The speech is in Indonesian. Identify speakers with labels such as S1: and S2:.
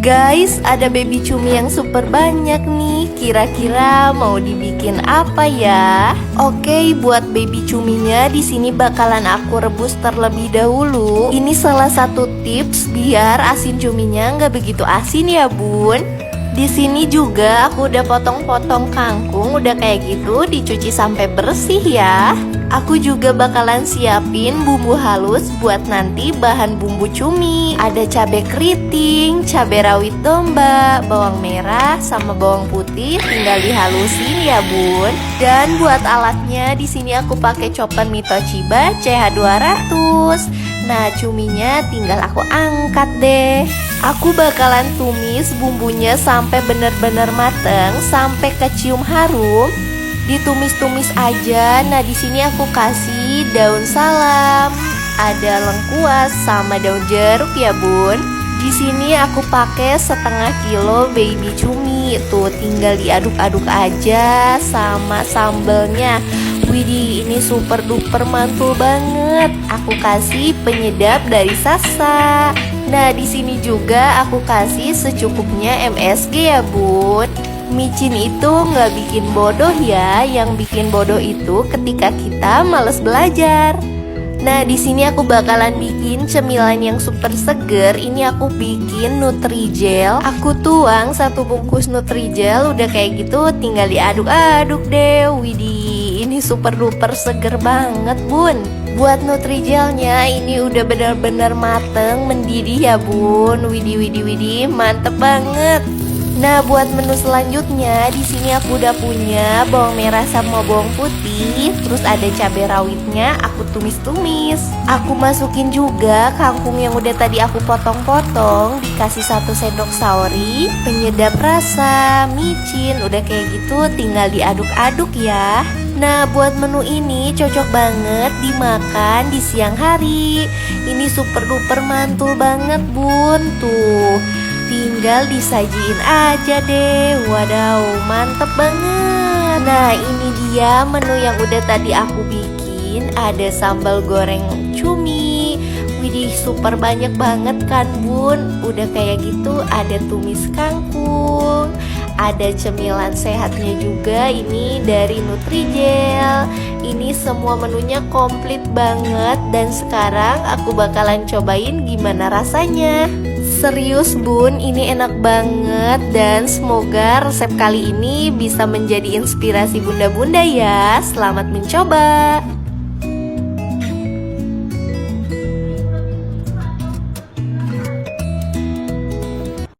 S1: Guys, ada baby cumi yang super banyak nih. Kira-kira mau dibikin apa ya? Oke, buat baby cuminya di sini bakalan aku rebus terlebih dahulu. Ini salah satu tips biar asin cuminya nggak begitu asin ya, Bun. Di sini juga aku udah potong-potong kangkung, udah kayak gitu dicuci sampai bersih ya. Aku juga bakalan siapin bumbu halus buat nanti bahan bumbu cumi. Ada cabai keriting, cabai rawit domba, bawang merah, sama bawang putih. Tinggal dihalusin ya, Bun. Dan buat alatnya di sini aku pakai chopper Mitoshiba CH200. Nah, cuminya tinggal aku angkat deh. Aku bakalan tumis bumbunya sampai bener-bener mateng, sampai kecium harum. Ditumis-tumis aja. Nah, di sini aku kasih daun salam, ada lengkuas sama daun jeruk ya, Bun. Di sini aku pakai setengah kilo baby cumi. Tuh tinggal diaduk-aduk aja sama sambelnya. Widih, ini super duper mantul banget. Aku kasih penyedap dari Sasa. Nah, di sini juga aku kasih secukupnya MSG ya, Bun. Micin itu nggak bikin bodoh ya, yang bikin bodoh itu ketika kita males belajar. Nah, di sini aku bakalan bikin cemilan yang super seger. Ini aku bikin Nutrijel. Aku tuang satu bungkus Nutrijel, udah kayak gitu tinggal diaduk-aduk deh. Widih, ini super duper seger banget, Bun. Buat Nutrijelnya ini udah benar-benar mateng, mendidih ya, Bun. Widih, mantep banget. Nah, buat menu selanjutnya di sini aku udah punya bawang merah sama bawang putih, terus ada cabai rawitnya, aku tumis-tumis. Aku masukin juga kangkung yang udah tadi aku potong-potong, dikasih 1 sendok saori, penyedap rasa, micin, udah kayak gitu tinggal diaduk-aduk ya. Nah, buat menu ini cocok banget dimakan di siang hari. Ini super duper mantul banget, Bun. Tuh, tinggal disajiin aja deh. Wadaw, mantep banget. Nah, ini dia menu yang udah tadi aku bikin. Ada sambal goreng cumi. Widih, super banyak banget kan, Bun. Udah kayak gitu ada tumis kangkung, ada cemilan sehatnya juga, ini dari Nutrijel. Ini semua menunya komplit banget. Dan sekarang aku bakalan cobain gimana rasanya. Serius, Bun, ini enak banget. Dan semoga resep kali ini bisa menjadi inspirasi bunda-bunda ya. Selamat mencoba.